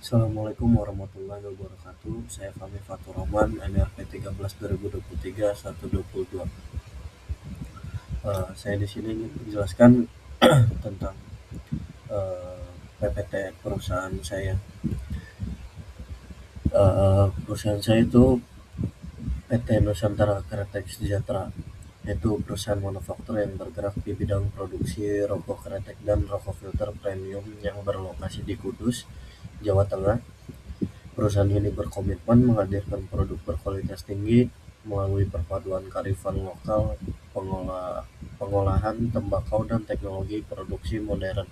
Assalamualaikum warahmatullahi wabarakatuh. Saya Fahmi Fatur Rahman, NRP 13 2023 122. Saya di sini ingin menjelaskan tentang PPT perusahaan saya. Perusahaan saya itu PT Nusantara Kretek Sejahtera, yaitu perusahaan manufaktur yang bergerak di bidang produksi rokok kretek dan rokok filter premium yang berlokasi di Kudus, Jawa Tengah. Perusahaan ini berkomitmen menghadirkan produk berkualitas tinggi melalui perpaduan kearifan lokal, pengolahan tembakau dan teknologi produksi modern,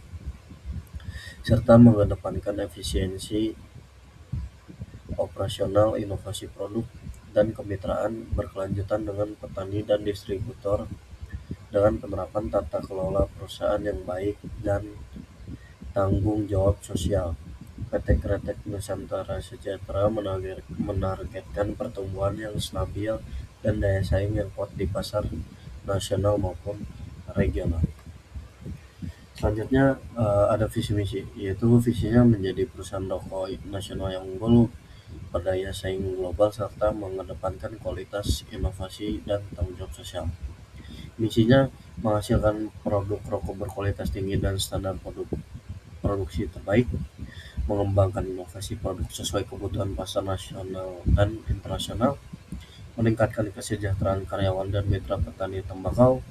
serta mengedepankan efisiensi operasional, inovasi produk, dan kemitraan berkelanjutan dengan petani dan distributor dengan penerapan tata kelola perusahaan yang baik dan tanggung jawab sosial. PT Kretek Nusantara Sejahtera menargetkan pertumbuhan yang stabil dan daya saing yang kuat di pasar nasional maupun regional. Selanjutnya ada visi misi, yaitu visinya menjadi perusahaan rokok nasional yang unggul, berdaya saing global, serta mengedepankan kualitas, inovasi, dan tanggung jawab sosial. Misinya menghasilkan produk rokok berkualitas tinggi dan standar produksi terbaik, mengembangkan inovasi produk sesuai kebutuhan pasar nasional dan internasional, meningkatkan kesejahteraan karyawan dan mitra petani tembakau,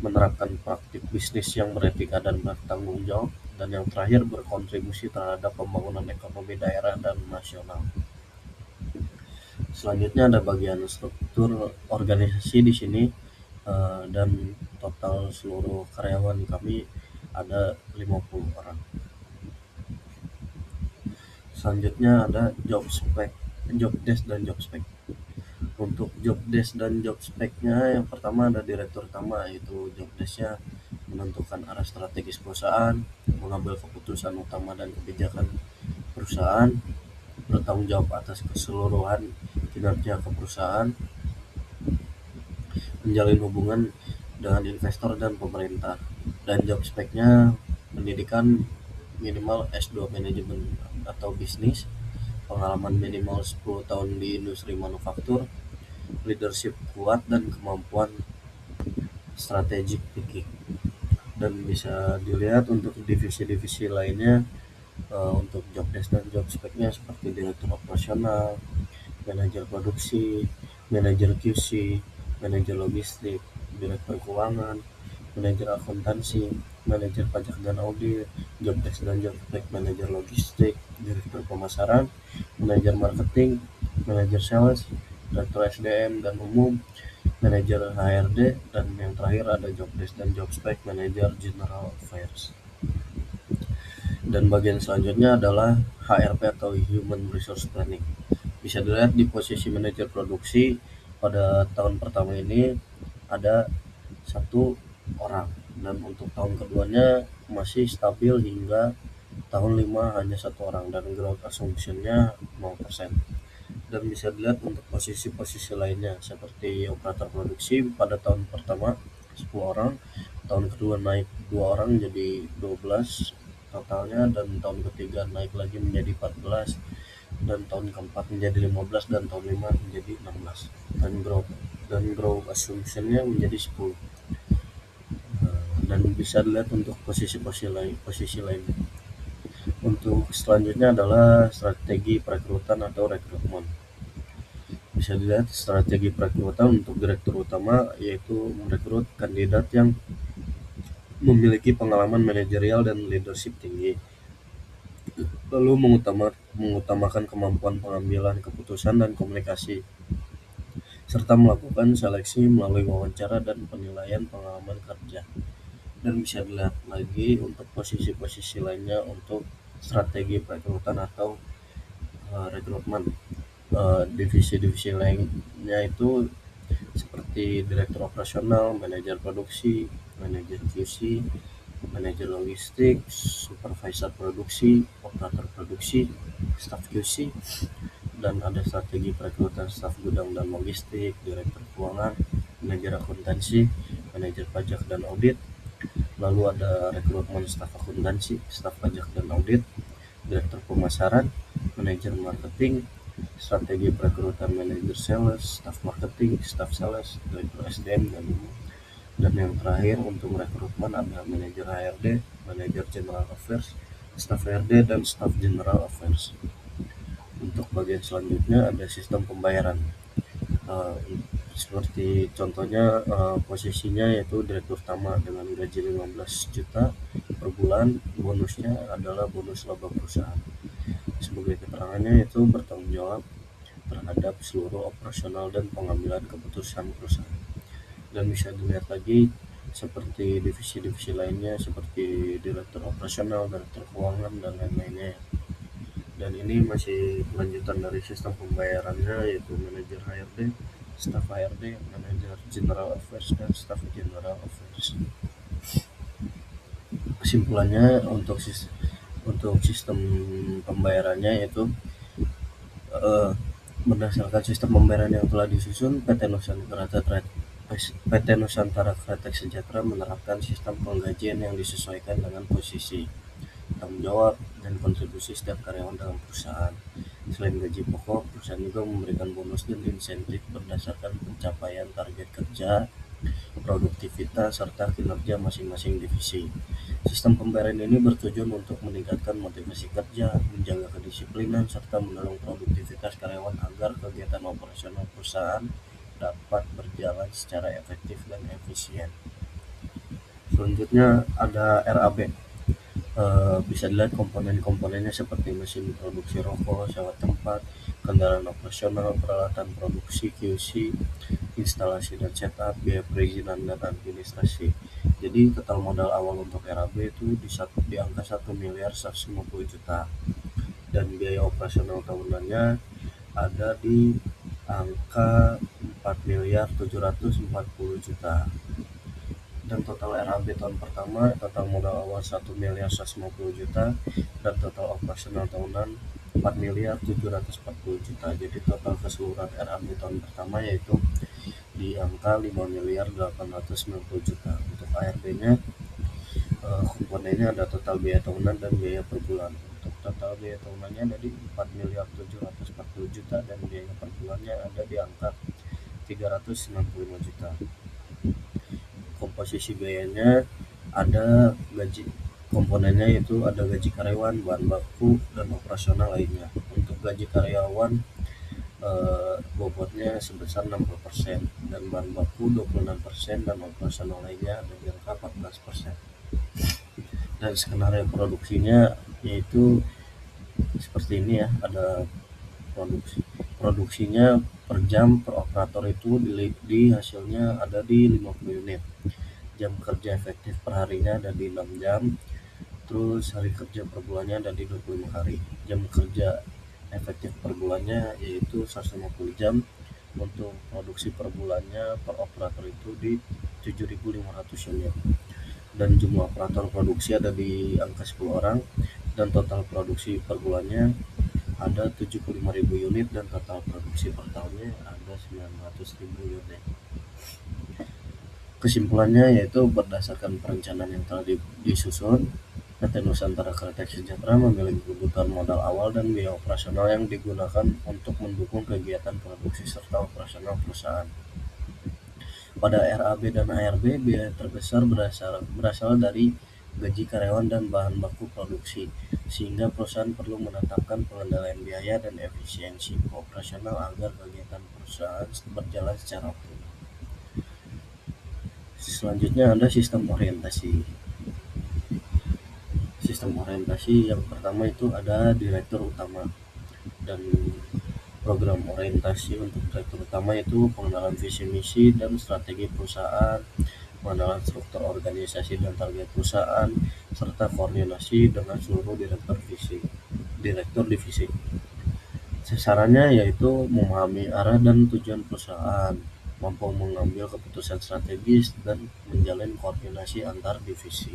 menerapkan praktik bisnis yang beretika dan bertanggung jawab, dan yang terakhir berkontribusi terhadap pembangunan ekonomi daerah dan nasional. Selanjutnya ada bagian struktur organisasi di sini, dan total seluruh karyawan kami ada 50 orang. Selanjutnya ada job desk dan job spec. Untuk job desk dan job spec-nya, yang pertama ada direktur utama, yaitu job desk-nya menentukan arah strategis perusahaan, mengambil keputusan utama dan kebijakan perusahaan, bertanggung jawab atas keseluruhan kinerja perusahaan, menjalin hubungan dengan investor dan pemerintah. Dan job spec-nya pendidikan minimal S2 manajemen atau bisnis, pengalaman minimal 10 tahun di industri manufaktur, leadership kuat, dan kemampuan strategic thinking. Dan bisa dilihat untuk divisi-divisi lainnya, untuk job desk dan job spec-nya seperti direktur operasional, manajer produksi, manajer QC, manajer logistik, direktur keuangan, manajer akuntansi, manajer pajak dan audit, job desk dan job spec manajer logistik, direktur pemasaran, manajer marketing, manajer sales, direktur SDM dan umum, manajer HRD, dan yang terakhir ada job desk dan job spec manajer general affairs. Dan bagian selanjutnya adalah HRP atau Human Resource Planning. Bisa dilihat di posisi manajer produksi pada tahun pertama ini ada 1 orang, dan untuk tahun keduanya masih stabil hingga tahun 5 hanya 1 orang, dan growth assumption-nya 0%. Dan bisa dilihat untuk posisi-posisi lainnya seperti operator produksi pada tahun pertama 10 orang, tahun kedua naik 2 orang jadi 12 totalnya, dan tahun ketiga naik lagi menjadi 14, dan tahun keempat menjadi 15, dan tahun 5 menjadi 16, dan growth assumption-nya menjadi 10. Dan bisa dilihat untuk posisi lainnya. Untuk selanjutnya adalah strategi perekrutan atau rekrutmen. Bisa dilihat strategi perekrutan untuk direktur utama, yaitu merekrut kandidat yang memiliki pengalaman manajerial dan leadership tinggi, lalu mengutamakan kemampuan pengambilan keputusan dan komunikasi, serta melakukan seleksi melalui wawancara dan penilaian pengalaman kerja. Dan bisa dilihat lagi untuk posisi-posisi lainnya untuk strategi perekrutan atau rekrutmen. Divisi-divisi lainnya itu seperti direktur operasional, manajer produksi, manajer QC, manajer logistik, supervisor produksi, operator produksi, staf QC, dan ada strategi perekrutan staf gudang dan logistik, direktur keuangan, manajer akuntansi, manajer pajak dan audit. Lalu ada rekrutmen staf akuntansi, staf pajak dan audit, direktur pemasaran, manajer marketing, strategi perekrutan manajer sales, staff marketing, staff sales, direktur SDM, dan yang terakhir untuk rekrutmen ada manajer HRD, manajer general affairs, staff HRD, dan staff general affairs. Untuk bagian selanjutnya ada sistem pembayaran. Seperti contohnya posisinya yaitu direktur utama dengan gaji 15 juta per bulan, bonusnya adalah bonus laba perusahaan. Sebagai keterangannya yaitu bertanggung jawab terhadap seluruh operasional dan pengambilan keputusan perusahaan. Dan bisa dilihat lagi seperti divisi-divisi lainnya seperti direktur operasional, direktur keuangan, dan lain-lainnya. Dan ini masih lanjutan dari sistem pembayarannya yaitu manajer HRD, staff HRD, manajer general affairs, dan staff general affairs. Kesimpulannya untuk sistem pembayarannya yaitu berdasarkan sistem pembayaran yang telah disusun, PT Nusantara Kretek Sejahtera menerapkan sistem penggajian yang disesuaikan dengan posisi, tanggung jawab, dan kontribusi setiap karyawan dalam perusahaan. Selain gaji pokok, perusahaan juga memberikan bonus dan insentif berdasarkan pencapaian target kerja, produktivitas, serta kinerja masing-masing divisi. Sistem pembayaran ini bertujuan untuk meningkatkan motivasi kerja, menjaga kedisiplinan, serta mendorong produktivitas karyawan agar kegiatan operasional perusahaan dapat berjalan secara efektif dan efisien. Selanjutnya ada RAB. Bisa dilihat komponen-komponennya seperti mesin produksi rokok, sewa tempat, kendaraan operasional, peralatan produksi, QC, instalasi dan setup, biaya perizinan dan administrasi. Jadi total modal awal untuk RAB itu di angka 1 miliar 150 juta dan biaya operasional tahunannya ada di angka 4 miliar 740 juta. Dan total RAB tahun pertama, total modal awal 1 miliar 150 juta dan total operasional tahunan 4 miliar 740 juta. Jadi total keseluruhan RAB tahun pertama yaitu di angka 5 miliar 890 juta. Untuk ARB-nya komponennya ada total biaya tahunan dan biaya per bulan. Untuk total biaya tahunannya ada di 4 miliar 740 juta dan biaya per bulannya ada di angka 365 juta. Komposisi biayanya ada gaji komponennya yaitu ada gaji karyawan, bahan baku, dan operasional lainnya. Untuk gaji karyawan bobotnya sebesar 60% dan bahan baku 26% dan operasional lainnya ada di angka 14%. Dan skenario produksinya yaitu seperti ini ya, ada produksinya per jam per operator itu di hasilnya ada di 50 unit. Jam kerja efektif per harinya ada di 6 jam. Terus hari kerja per bulannya ada di 25 hari. Jam kerja efektif per bulannya yaitu 150 jam. Untuk produksi per bulannya per operator itu di 7.500 unit. Dan jumlah operator produksi ada di angka 10 orang dan total produksi per bulannya ada 75.000 unit dan total produksi per tahunnya ada 900.000 unit. Kesimpulannya yaitu berdasarkan perencanaan yang telah disusun, PT Nusantara Kretek Sejahtera memiliki kebutuhan modal awal dan biaya operasional yang digunakan untuk mendukung kegiatan produksi serta operasional perusahaan. Pada RAB dan ARB, biaya terbesar berasal dari gaji karyawan dan bahan baku produksi, sehingga perusahaan perlu menetapkan pengendalian biaya dan efisiensi operasional agar kegiatan perusahaan berjalan secara optimal. Selanjutnya ada sistem orientasi. Sistem orientasi yang pertama itu ada direktur utama, dan program orientasi untuk direktur utama itu pengenalan visi misi dan strategi perusahaan, pengenalan struktur organisasi dan target perusahaan, serta koordinasi dengan seluruh direktur divisi. Sasarannya yaitu memahami arah dan tujuan perusahaan, mampu mengambil keputusan strategis, dan menjalin koordinasi antar divisi.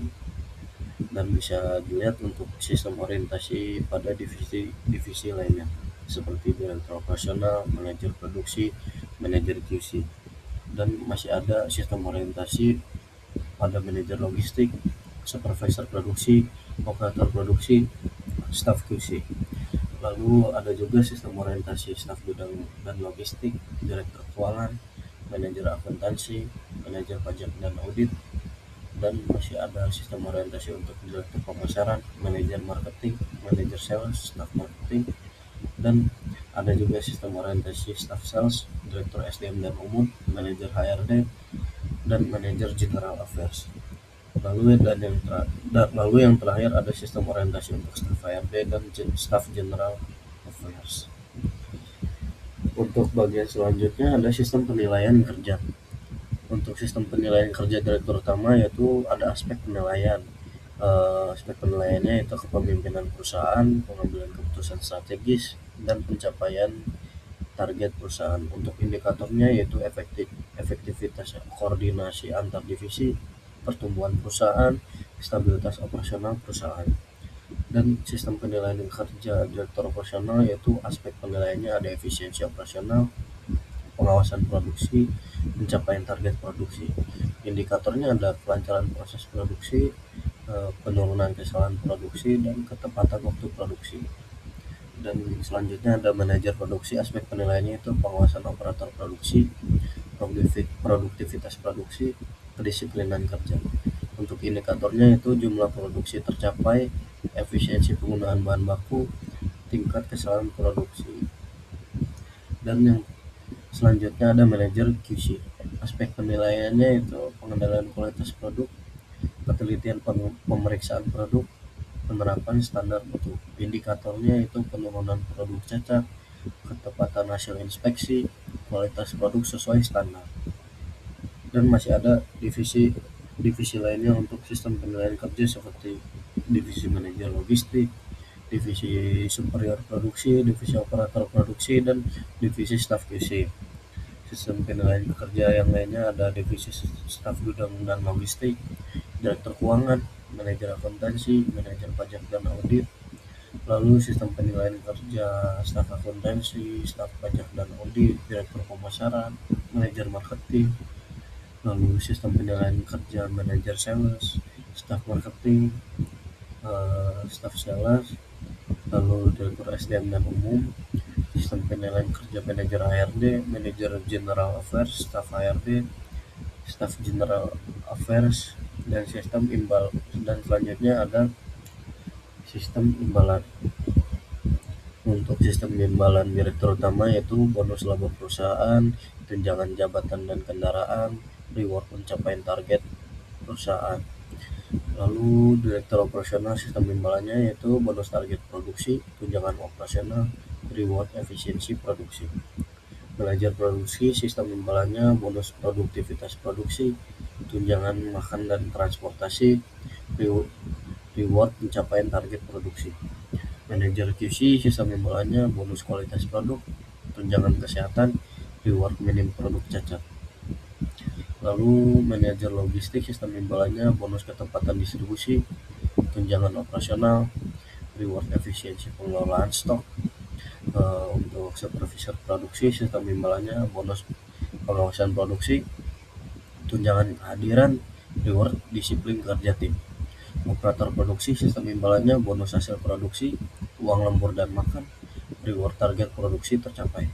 Dan bisa dilihat untuk sistem orientasi pada divisi lainnya seperti direktur operasional, manajer produksi, manajer QC. Dan masih ada sistem orientasi pada manajer logistik, supervisor produksi, operator produksi, staff QC. Lalu ada juga sistem orientasi staf gudang dan logistik, direktur keuangan, manajer akuntansi, manajer pajak dan audit, dan masih ada sistem orientasi untuk direktur pemasaran, manajer marketing, manajer sales, staf marketing, dan ada juga sistem orientasi staf sales, direktur SDM dan umum, manajer HRD, dan manajer general affairs. Lalu yang terakhir ada sistem orientasi untuk staf HRD dan staf general affairs. Untuk bagian selanjutnya ada sistem penilaian kerja. Untuk sistem penilaian kerja direktur utama yaitu ada aspek penilaian. Aspek penilaiannya itu kepemimpinan perusahaan, pengambilan keputusan strategis, dan pencapaian target perusahaan. Untuk indikatornya yaitu efektivitas koordinasi antar divisi, pertumbuhan perusahaan, stabilitas operasional perusahaan. Dan sistem penilaian kerja direktur operasional yaitu aspek penilaiannya ada efisiensi operasional, pengawasan produksi, pencapaian target produksi. Indikatornya ada kelancaran proses produksi, penurunan kesalahan produksi, dan ketepatan waktu produksi. Dan selanjutnya ada manajer produksi, aspek penilaiannya itu pengawasan operator produksi, produktivitas produksi, kedisiplinan kerja. Untuk indikatornya itu jumlah produksi tercapai, efisiensi penggunaan bahan baku, tingkat kesalahan produksi. Dan yang selanjutnya ada manajer QC, aspek penilaiannya itu pengendalian kualitas produk, ketelitian pemeriksaan produk, penerapan standar mutu. Indikatornya itu penurunan produk cacat, ketepatan hasil inspeksi, kualitas produk sesuai standar. Dan masih ada divisi lainnya untuk sistem penilaian kerja seperti divisi manajer logistik, divisi superior produksi, divisi operator produksi, dan divisi staf QC. Sistem penilaian kerja yang lainnya ada divisi staf gudang dan logistik, direktur keuangan, manajer akuntansi, manajer pajak dan audit. Lalu sistem penilaian kerja staf akuntansi, staf pajak dan audit, direktur pemasaran, manajer marketing. Lalu sistem penilaian kerja manajer sales, staf marketing, staf sales, lalu direktur SDM dan umum, sistem penilaian kerja manajer HRD, manajer general affairs, staf HRD, staf general affairs, dan sistem imbal. Dan selanjutnya ada sistem imbalan. Untuk sistem imbalan direktur utama yaitu bonus laba perusahaan, tunjangan jabatan dan kendaraan, reward pencapaian target perusahaan. Lalu direktur operasional sistem imbalannya yaitu bonus target produksi, tunjangan operasional, reward efisiensi produksi. Manajer produksi sistem imbalannya bonus produktivitas produksi, tunjangan makan dan transportasi, reward pencapaian target produksi. Manajer QC sistem imbalannya bonus kualitas produk, tunjangan kesehatan, reward minim produk cacat. Lalu manajer logistik sistem imbalannya bonus ketepatan distribusi, tunjangan operasional, reward efisiensi pengelolaan stok. Untuk supervisor produksi sistem imbalannya bonus pengawasan produksi, tunjangan kehadiran, reward disiplin kerja tim. Operator produksi sistem imbalannya bonus hasil produksi, uang lembur dan makan, reward target produksi tercapai.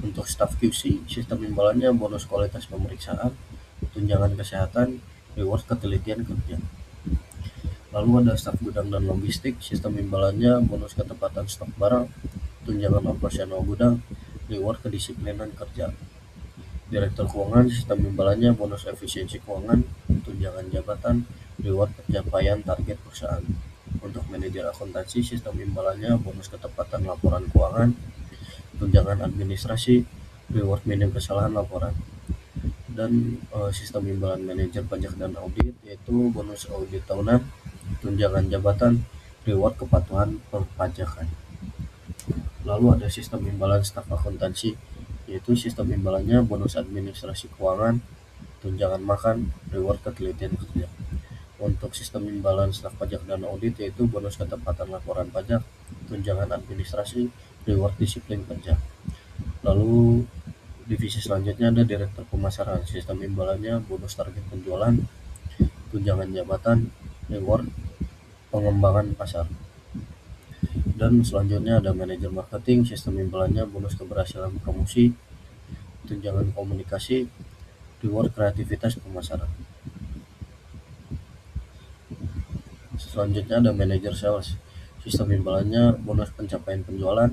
Untuk staf QC sistem imbalannya bonus kualitas pemeriksaan, tunjangan kesehatan, reward ketelitian kerja. Lalu ada staf gudang dan logistik sistem imbalannya bonus ketepatan stok barang, tunjangan operasional gudang, reward kedisiplinan kerja. Direktur keuangan sistem imbalannya bonus efisiensi keuangan, tunjangan jabatan, reward pencapaian target perusahaan. Untuk manajer akuntansi sistem imbalannya bonus ketepatan laporan keuangan, tunjangan administrasi, reward minim kesalahan laporan. Dan sistem imbalan manajer pajak dan audit yaitu bonus audit tahunan, tunjangan jabatan, reward kepatuhan perpajakan. Lalu ada sistem imbalan staf akuntansi yaitu sistem imbalannya bonus administrasi keuangan, tunjangan makan, reward ketelitian kerja. Untuk sistem imbalan staf pajak dan audit yaitu bonus ketepatan laporan pajak, tunjangan administrasi, reward disiplin kerja. Lalu divisi selanjutnya ada direktur pemasaran sistem imbalannya bonus target penjualan, tunjangan jabatan, reward pengembangan pasar. Dan selanjutnya ada manajer marketing, sistem imbalannya bonus keberhasilan promosi, tunjangan komunikasi, reward kreativitas pemasaran. Selanjutnya ada manajer sales, sistem imbalannya bonus pencapaian penjualan,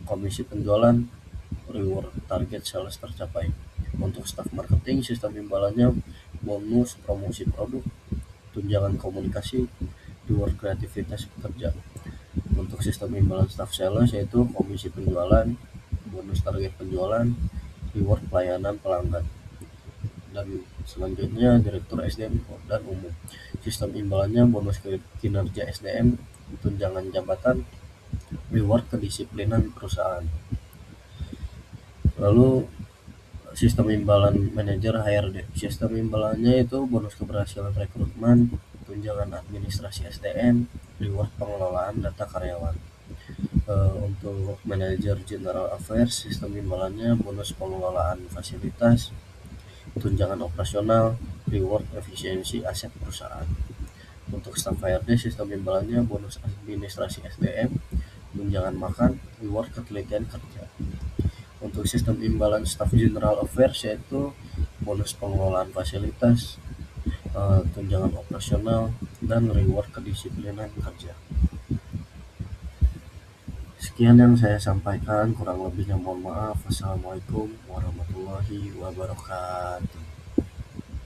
komisi penjualan, reward target sales tercapai. Untuk staf marketing, sistem imbalannya bonus promosi produk, tunjangan komunikasi, reward kreativitas pekerja. Untuk sistem imbalan staf sales yaitu komisi penjualan, bonus target penjualan, reward pelayanan pelanggan. Dan selanjutnya direktur SDM dan umum, sistem imbalannya bonus kinerja SDM, tunjangan jabatan, reward kedisiplinan perusahaan. Lalu sistem imbalan manajer HRD, sistem imbalannya itu bonus keberhasilan rekrutmen, tunjangan administrasi SDM, reward pengelolaan data karyawan. Untuk manajer general affairs, sistem imbalannya bonus pengelolaan fasilitas, tunjangan operasional, reward efisiensi aset perusahaan. Untuk staf HRD, sistem imbalannya bonus administrasi SDM, tunjangan makan, reward ketelitian kerja. Untuk sistem imbalan staf general affairs yaitu bonus pengelolaan fasilitas, tunjangan operasional, dan reward kedisiplinan kerja. Sekian yang saya sampaikan, kurang lebihnya mohon maaf. Wassalamualaikum warahmatullahi wabarakatuh.